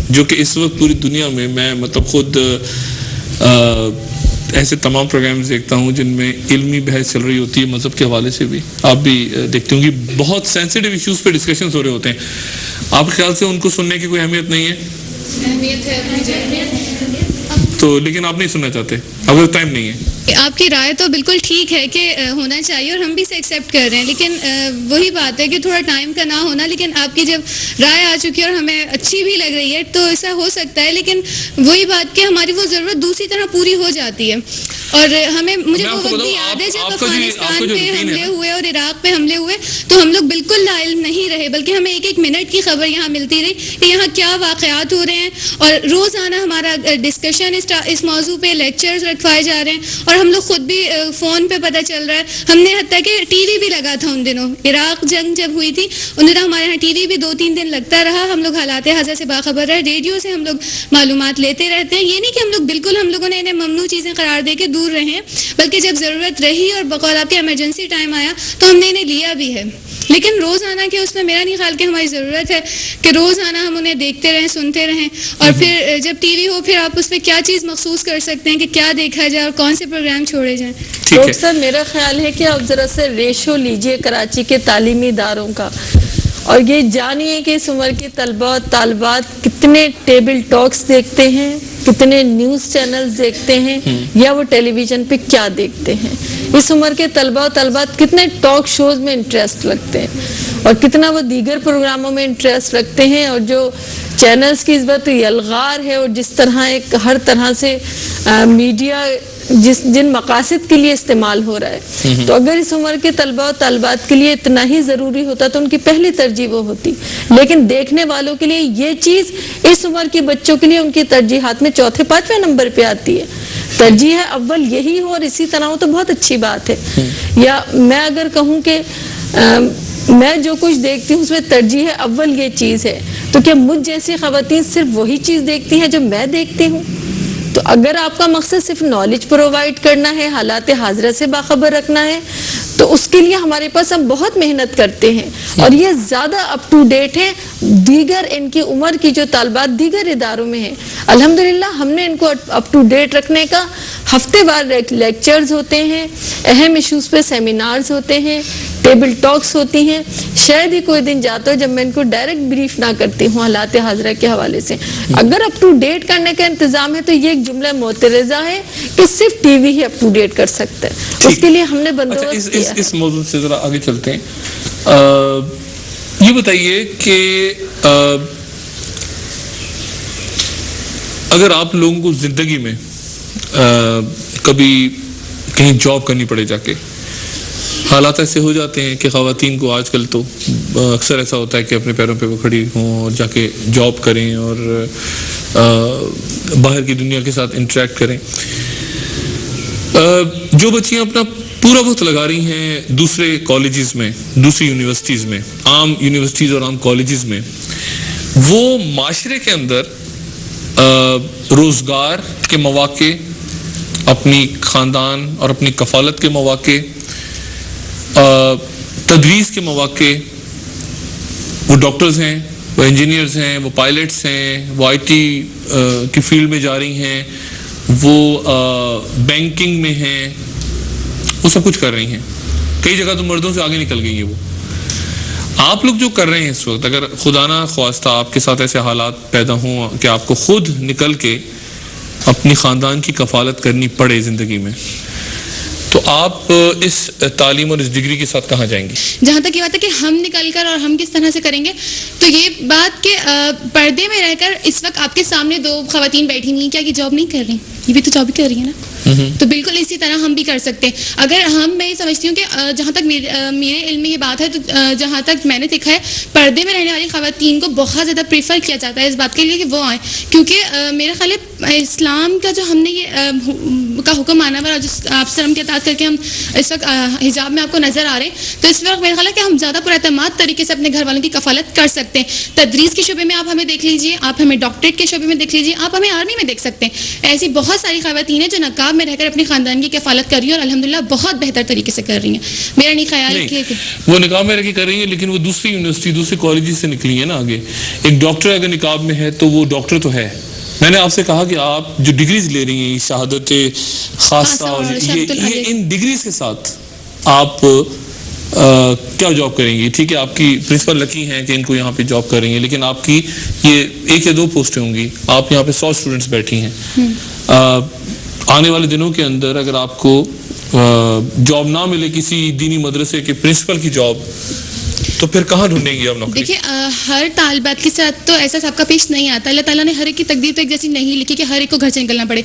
جو کہ اس وقت پوری دنیا میں مطلب خود ایسے تمام پروگرامز دیکھتا ہوں جن میں علمی بحث چل رہی ہوتی ہے مذہب کے حوالے سے بھی. آپ بھی دیکھتے ہوں کہ بہت سینسیٹیو ایشوز پہ ڈسکشنز ہو رہے ہوتے ہیں. آپ کے خیال سے ان کو سننے کی کوئی اہمیت نہیں ہے؟ اہمیت ہے تو لیکن آپ نہیں سننا چاہتے, اب ٹائم نہیں ہے. آپ کی رائے تو بالکل ٹھیک ہے کہ ہونا چاہیے اور ہم بھی اسے ایکسیپٹ کر رہے ہیں, لیکن وہی بات ہے کہ تھوڑا ٹائم کا نہ ہونا. لیکن آپ کی جب رائے آ چکی ہے اور ہمیں اچھی بھی لگ رہی ہے تو ایسا ہو سکتا ہے, لیکن وہی بات کہ ہماری وہ ضرورت دوسری طرح پوری ہو جاتی ہے. اور مجھے وہ وقت بھی یاد ہے جب افغانستان پہ حملے ہوئے اور عراق پہ حملے ہوئے تو ہم لوگ بالکل لا علم نہیں رہے, بلکہ ہمیں ایک ایک منٹ کی خبر یہاں ملتی رہی کہ یہاں کیا واقعات ہو رہے ہیں, اور روزانہ ہمارا ڈسکشن اس موضوع پہ لیکچرز رکھوائے جا رہے ہیں, اور ہم لوگ خود بھی فون پہ پتہ چل رہا ہے. ہم نے حتیٰ کہ ٹی وی بھی لگا تھا ان دنوں, عراق جنگ جب ہوئی تھی ان دنوں ہمارے یہاں ٹی وی بھی 2-3 دن لگتا رہا. ہم لوگ حالات حاضر سے باخبر رہے, ریڈیو سے ہم لوگ معلومات لیتے رہتے ہیں. یہ نہیں کہ ہم لوگ بالکل ہم لوگوں نے انہیں ممنوع چیزیں قرار دے کے دور رہے, بلکہ جب ضرورت رہی اور بقول آپ کے ایمرجنسی ٹائم آیا تو ہم نے انہیں لیا بھی ہے. لیکن روزانہ کے اس میں میرا نہیں خیال کہ ہماری ضرورت ہے کہ روزانہ ہم انہیں دیکھتے رہیں, سنتے رہیں. اور پھر جب ٹی وی ہو پھر آپ اس پہ کیا چیز مخصوص کر سکتے ہیں کہ کیا دیکھا جائے اور کون سے پروگرام چھوڑے جائیں. ڈاکٹر صاحب میرا خیال ہے کہ آپ ذرا سے ریشو لیجئے کراچی کے تعلیمی اداروں کا, اور یہ جانیے کہ اس عمر کے طلباء اور طالبات کتنے ٹیبل ٹاکس دیکھتے ہیں, کتنے نیوز چینلز دیکھتے ہیں, یا وہ ٹیلی ویژن پہ کیا دیکھتے ہیں. اس عمر کے طلباء و طالبات کتنے ٹاک شوز میں انٹرسٹ رکھتے ہیں, اور کتنا وہ دیگر پروگراموں میں انٹرسٹ رکھتے ہیں. اور جو چینلز کی اس بات یلغار ہے, اور جس طرح ایک ہر طرح سے میڈیا جن مقاصد کے لیے استعمال ہو رہا ہے, تو اگر اس عمر کے طلباء و طالبات کے لیے اتنا ہی ضروری ہوتا تو ان کی پہلی ترجیح وہ ہوتی. لیکن دیکھنے والوں کے لیے یہ چیز اس عمر کے بچوں کے لیے ان کی ترجیحات میں 4-5 نمبر پہ آتی ہے. ترجیح ہے اول یہی ہو اور اسی طرح ہو تو بہت اچھی بات ہے. یا میں اگر کہوں کہ میں جو کچھ دیکھتی ہوں اس میں ترجیح اول یہ چیز ہے, تو کیا مجھ جیسی خواتین صرف وہی چیز دیکھتی ہیں جو میں دیکھتی ہوں؟ تو اگر آپ کا مقصد صرف نالج پرووائڈ کرنا ہے, حالات حاضرہ سے باخبر رکھنا ہے, تو اس کے لیے ہمارے پاس ہم بہت محنت کرتے ہیں, اور یہ زیادہ اپ ٹو ڈیٹ ہیں دیگر ان کی عمر کی جو طالبات دیگر اداروں میں ہیں. الحمدللہ ہم نے ان کو اپ ٹو ڈیٹ رکھنے کا ہفتے وار لیکچرز ہوتے ہیں, اہم ایشوز پہ سیمینارز ہوتے ہیں, ٹیبل ٹاکس ہوتی ہیں. شاید ہی کوئی دن جاتا ہو جب میں ان کو ڈائریکٹ بریف نہ کرتی ہوں حالات حاضرہ کے حوالے سے. اگر اپ ٹو ڈیٹ کرنے کا انتظام ہے تو یہ ایک جملہ معترضہ ہے کہ صرف ٹی وی ہی اپ ٹو ڈیٹ کر سکتا ہے. اس کے لیے ہم نے بندوبست کیا. اس موضوع سے ذرا آگے چلتے ہیں. یہ بتائیے کہ اگر آپ لوگوں کو زندگی میں کبھی کہیں جاب کرنی پڑے جا کے, حالات ایسے ہو جاتے ہیں کہ خواتین کو آج کل تو اکثر ایسا ہوتا ہے کہ اپنے پیروں پہ وہ کھڑی ہوں اور جا کے جاب کریں اور باہر کی دنیا کے ساتھ انٹریکٹ کریں. جو بچیاں اپنا پورا وقت لگا رہی ہیں دوسرے کالجز میں, دوسری یونیورسٹیز میں, عام یونیورسٹیز اور عام کالجز میں, وہ معاشرے کے اندر روزگار کے مواقع, اپنی خاندان اور اپنی کفالت کے مواقع, تدریس کے مواقع, وہ ڈاکٹرز ہیں, وہ انجینئرز ہیں, وہ پائلٹس ہیں, وہ آئی ٹی کی فیلڈ میں جا رہی ہیں, وہ بینکنگ میں ہیں, وہ سب کچھ کر رہی ہیں. کئی جگہ تو مردوں سے آگے نکل گئی ہیں. وہ آپ لوگ جو کر رہے ہیں اس وقت, اگر خدا نہ خواستہ آپ کے ساتھ ایسے حالات پیدا ہوں کہ آپ کو خود نکل کے اپنی خاندان کی کفالت کرنی پڑے زندگی میں, تو آپ اس تعلیم اور اس ڈگری کے ساتھ کہاں جائیں گی؟ جہاں تک یہ بات ہے کہ ہم نکل کر اور ہم کس طرح سے کریں گے, تو یہ بات کہ پردے میں رہ کر اس وقت آپ کے سامنے 2 خواتین بیٹھی ہوئی ہیں, کیا یہ جاب نہیں کر رہی؟ یہ بھی تو جاب ہی کر رہی ہے نا. تو بالکل اسی طرح ہم بھی کر سکتے ہیں. اگر میں یہ سمجھتی ہوں کہ جہاں تک میرے علم میں یہ بات ہے, تو جہاں تک میں نے دیکھا ہے پردے میں رہنے والی خواتین کو بہت زیادہ پریفر کیا جاتا ہے اس بات کے لیے کہ وہ آئیں, کیونکہ میرا خیال ہے اسلام کا جو ہم نے یہ کا حکم مانا ہوا جو آپ سے ہم کے اطاعت کر کے ہم اس وقت حجاب میں آپ کو نظر آ رہے ہیں, تو اس وقت میرا خیال ہے کہ ہم زیادہ پراعتماد طریقے سے اپنے گھر والوں کی کفالت کر سکتے ہیں. تدریس کے شعبے میں آپ ہمیں دیکھ لیجیے, آپ ہمیں ڈاکٹریٹ کے شعبے میں دیکھ لیجیے, آپ ہمیں آرمی میں دیکھ سکتے ہیں. ایسی بہت ساری خواتین ہیں جو نقاب میں رہ کر اپنے خاندان کی کفالت کر رہی ہیں اور الحمدللہ بہت بہتر طریقے سے کر رہی ہیں. میرا نہیں خیال کہ وہ نقاب میں رہ کے کر رہی ہیں, لیکن وہ دوسری یونیورسٹی دوسرے کالجز سے نکلی ہیں نا آگے. ایک ڈاکٹر اگر نقاب میں ہے تو وہ ڈاکٹر تو ہے. میں نے آپ سے کہا کہ آپ جو ڈگریز لے رہی ہیں شہادت خاصہ اور یہ ان ڈگریز کے ساتھ آپ کیا جاب کریں گی؟ ٹھیک ہے آپ کی پرنسپل لکی ہیں کہ ان کو یہاں پہ جاب کر رہی ہیں, لیکن آپ کی یہ 1 یا 2 پوسٹیں ہوں گی, آپ یہاں پہ 100 اسٹوڈنٹس بیٹھی ہیں. آنے والے دنوں کے اندر اگر آپ کو جاب نہ ملے کسی دینی مدرسے کے پرنسپل کی جاب, تو پھر کہاں ڈھونڈیں گی آپ نوکری؟ دیکھیے ہر طالبات کے ساتھ تو ایسا سب کا پیش نہیں آتا. اللہ تعالیٰ نے ہر ایک کی تقدیر تو ایک جیسی نہیں لکھی کہ ہر ایک کو گھر سے نکلنا پڑے.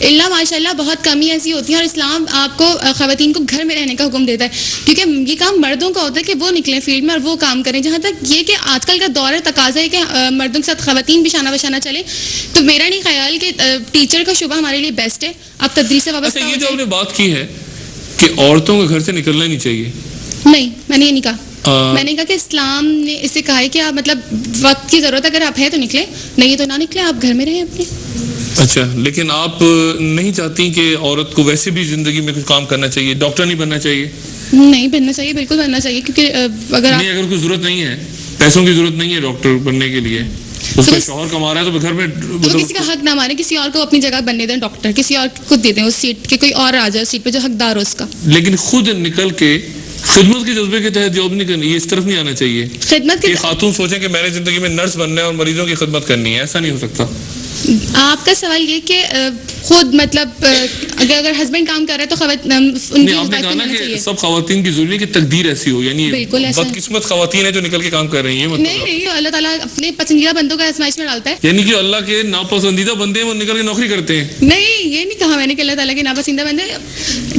اللہ ماشاء اللہ بہت کمی ایسی ہوتی ہے, اور اسلام آپ کو خواتین کو گھر میں رہنے کا حکم دیتا ہے, کیونکہ یہ کام مردوں کا ہوتا ہے کہ وہ نکلیں فیلڈ میں اور وہ کام کریں. جہاں تک یہ کہ آج کل کا دور تقاضا ہے کہ مردوں کے ساتھ خواتین بھی شانہ بشانہ چلیں, تو میرا نہیں خیال کہ ٹیچر کا شعبہ ہمارے لیے بیسٹ ہے. آپ تدریس سے وابستہ یہ جو آپ نے بات کی ہے کہ عورتوں کو گھر سے نکلنا نہیں چاہیے, نہیں میں نے یہ نہیں کہا. میں نے کہا کہ اسلام نے اسے کہا ہے کہ آپ مطلب وقت کی ضرورت اگر آپ ہے تو نکلے, نہیں تو نہ نکلے, آپ گھر میں رہیں اپنے. اچھا, لیکن آپ نہیں چاہتی کہ عورت کو ویسے بھی زندگی میں کچھ کام کرنا چاہیے, ڈاکٹر نہیں بننا چاہیے؟ نہیں بننا چاہیے, بالکل بننا چاہیے, کیونکہ اگر کوئی ضرورت نہیں ہے, پیسوں کی ضرورت نہیں ہے ڈاکٹر بننے کے لیے, اس کا شوہر کما رہا ہے تو گھر میں تو کسی کا حق نہ مانے, کسی اور کو اپنی جگہ بننے دیں ڈاکٹر, کسی اور کو دے دیں اس سیٹ کے, کوئی اور آ جائے سیٹ پہ جو حقدار ہو اس کا. لیکن خود نکل کے خدمت کے جذبے کے تحت جاب نہیں کرنی, یہ اس طرف نہیں آنا چاہیے. خدمت کی خاتون سوچیں کہ میں نے زندگی میں نرس بننا ہے اور مریضوں کی خدمت کرنی ہے, ایسا نہیں ہو سکتا. آپ کا سوال یہ کہ خود مطلب اگر ہسبینڈ کام کر رہے تو ان کی آپ نے کہا نا کہ سب خواتین کی ضروری ہے کہ تقدیر ایسی ہو, یعنی بدقسمت خواتین ہیں جو نکل کے کام کر رہی ہیں. نہیں, اللہ تعالیٰ اپنے پسندیدہ بندوں کا آزمائش میں ڈالتا ہے, یعنی کہ اللہ کے ناپسندیدہ بندے ہیں وہ نکل کے نوکری کرتے ہیں. نہیں, یہ نہیں کہا میں نے کہ اللہ تعالیٰ کے ناپسندیدہ بندے,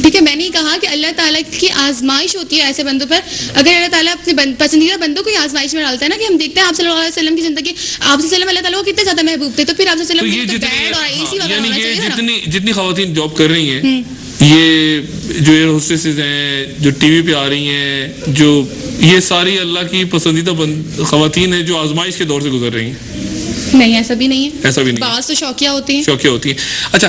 ٹھیک ہے, میں نے کہا کہ اللہ تعالیٰ کی آزمائش ہوتی ہے ایسے بندوں پر. اگر اللہ تعالیٰ اپنے پسندیدہ بندوں کو ہی آزمائش میں ڈالتا ہے نا, کہ ہم دیکھتے ہیں آپ صلی اللہ علیہ وسلم کی زندگی, آپ صلی اللہ علیہ وسلم کتنے زیادہ محبوب تھے, تو پھر آپ صلی اللہ علیہ وسلم جتنی خواتین جاب کر رہی ہیں, یہ جو ایئر ہوسٹسز ہیں جو ٹی وی پہ آ رہی ہیں, جو یہ ساری اللہ کی پسندیدہ خواتین ہیں جو آزمائش کے دور سے گزر رہی ہیں. نہیں, ایسا بھی نہیں ہے, ایسا بھی نہیں, بعض تو شوقیہ ہوتی ہیں. اچھا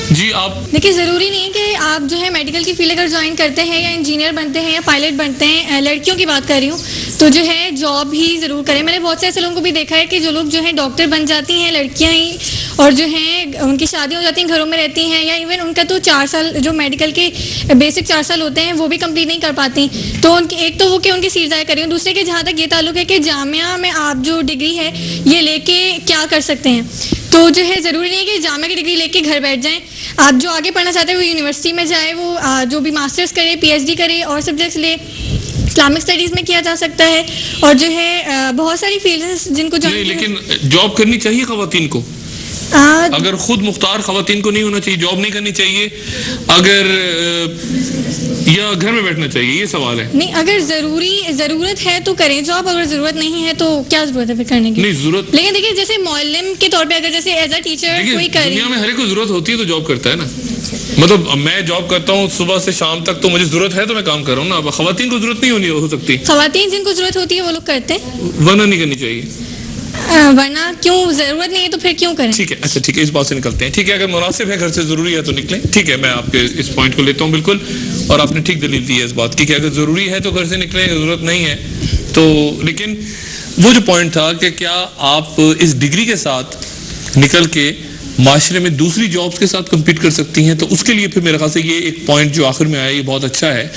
جی, آپ دیکھیے ضروری نہیں ہے کہ آپ جو ہے میڈیکل کی فیلڈ اگر جوائن کرتے ہیں یا انجینئر بنتے ہیں یا پائلٹ بنتے ہیں, لڑکیوں کی بات کر رہی ہوں, تو جو ہے جاب ہی ضرور کریں. میں نے بہت سے ایسے لوگوں کو بھی دیکھا ہے کہ جو لوگ جو ہے ڈاکٹر بن جاتی ہیں لڑکیاں ہی, اور جو ہیں ان کی شادی ہو جاتی ہیں, گھروں میں رہتی ہیں, یا ایون ان کا تو 4 سال جو میڈیکل کے بیسک 4 سال ہوتے ہیں وہ بھی کمپلیٹ نہیں کر پاتی. تو ان کی ایک تو وہ کہ ان کی سیٹ ضائع کر رہی ہوں, دوسرے کے جہاں تک یہ تعلق ہے کہ جامعہ میں آپ جو ڈگری ہے یہ لے کے کیا کر سکتے ہیں. تو جو ہے ضروری نہیں ہے کہ جامعہ کی ڈگری لے کے گھر بیٹھ جائیں, آپ جو آگے پڑھنا چاہتے ہیں وہ یونیورسٹی میں جائے, وہ جو بھی ماسٹرز کرے, پی ایچ ڈی کرے, اور سبجیکٹس لے, اسلامک اسٹڈیز میں کیا جا سکتا ہے, اور جو ہے بہت ساری فیلڈز جن کو لیکن جاب کرنی چاہیے خواتین کو. اگر خود مختار خواتین کو نہیں ہونا چاہیے, جاب نہیں کرنی چاہیے, اگر یا گھر میں بیٹھنا چاہیے, یہ سوال ہے. نہیں, اگر ضرورت ہے تو کریں جاب, اگر ضرورت نہیں ہے تو کیا ضرورت ہے پھر کرنے کی؟ نہیں ضرورت, لیکن دیکھیے جیسے معلم کے طور پہ اگر جیسے ایز اے ٹیچر کوئی کرے, دنیا میں ہر ایک کو ضرورت ہوتی ہے تو جاب کرتا ہے نا. مطلب میں جاب کرتا ہوں صبح سے شام تک, تو مجھے ضرورت ہے تو میں کام کر رہا ہوں نا. خواتین کو ضرورت نہیں ہو سکتی. خواتین جن کو ضرورت ہوتی ہے وہ لوگ کرتے ہیں, ورنہ نہیں کرنی چاہیے. ورنہ کیوں, ضرورت نہیں ہے تو پھر کیوں کریں؟ ٹھیک ہے, اچھا ٹھیک ہے, اس بات سے نکلتے ہیں. ٹھیک ہے, اگر مناسب ہے گھر سے ضروری ہے تو نکلیں. ٹھیک ہے, میں آپ کے اس پوائنٹ کو لیتا ہوں بالکل, اور آپ نے ٹھیک دلیل دی ہے اس بات کی کہ اگر ضروری ہے تو گھر سے نکلیں, ضرورت نہیں ہے تو. لیکن وہ جو پوائنٹ تھا کہ کیا آپ اس ڈگری کے ساتھ نکل کے معاشرے میں دوسری جابس کے ساتھ کمپیٹ کر سکتی ہیں, تو اس کے لیے پھر میرے خیال سے یہ ایک پوائنٹ جو آخر میں آیا یہ بہت اچھا ہے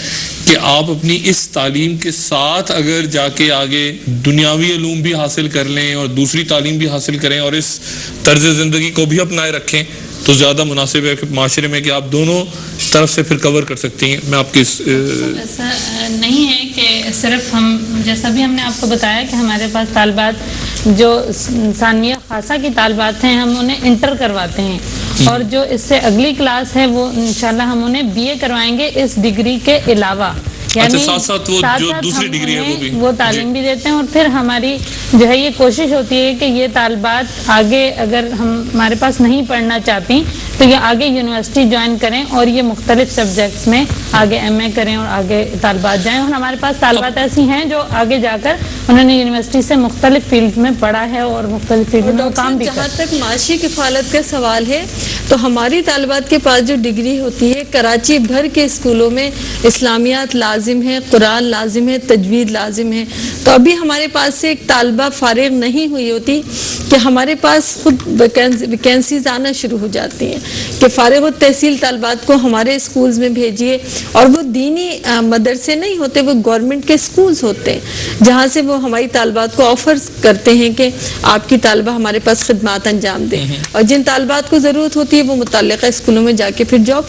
کہ آپ اپنی اس تعلیم کے ساتھ اگر جا کے آگے دنیاوی علوم بھی حاصل کر لیں اور دوسری تعلیم بھی حاصل کریں اور اس طرز زندگی کو بھی اپنائے رکھیں, تو زیادہ مناسب ہے کہ معاشرے میں کہ آپ دونوں طرف سے پھر کور کر سکتی ہیں. میں آپ کی ایسا نہیں ہے کہ صرف ہم, جیسا بھی ہم نے آپ کو بتایا کہ ہمارے پاس طالبات جو ثانویہ خاصہ کی طالبات ہیں ہم انہیں انٹر کرواتے ہیں, اور جو اس سے اگلی کلاس ہے وہ انشاءاللہ ہم انہیں بی اے کروائیں گے اس ڈگری کے علاوہ. یعنی ساتھ ساتھ وہ جو دوسری ہم ڈگری ہے وہ بھی وہ تعلیم بھی دیتے ہیں، اور پھر ہماری جو ہے یہ کوشش ہوتی ہے کہ یہ طالبات آگے اگر ہمارے پاس نہیں پڑھنا چاہتی تو یہ آگے یونیورسٹی جوائن کریں اور یہ مختلف سبجیکٹس میں آگے ایم اے کریں اور آگے طالبات جائیں. اور ہمارے پاس طالبات ایسی ہیں جو آگے جا کر انہوں نے یونیورسٹی سے مختلف فیلڈ میں پڑھا ہے اور مختلف فیلڈ میں کام بھی جہاں تک معاشی کفالت کا سوال ہے تو ہماری طالبات کے پاس جو ڈگری ہوتی ہے، کراچی بھر کے اسکولوں میں اسلامیات لازم ہے، قرآن لازم ہے، تجوید لازم ہے. تو ابھی ہمارے پاس سے ایک طالبہ فارغ نہیں ہوئی ہوتی کہ ہمارے پاس خود ویکینسیز آنا شروع ہو جاتی ہیں کہ فارغ التحصیل طالبات کو ہمارے اسکولز میں بھیجیے. اور وہ دینی مدرسے نہیں ہوتے، وہ گورنمنٹ کے اسکولز ہوتے ہیں جہاں سے وہ ہماری طالبات کو آفرز کرتے ہیں کہ آپ کی طالبہ ہمارے پاس خدمات انجام دیں. اور جن طالبات کو ضرورت ہوتی ہے وہ متعلقہ اسکولوں میں جا کے پھر جاب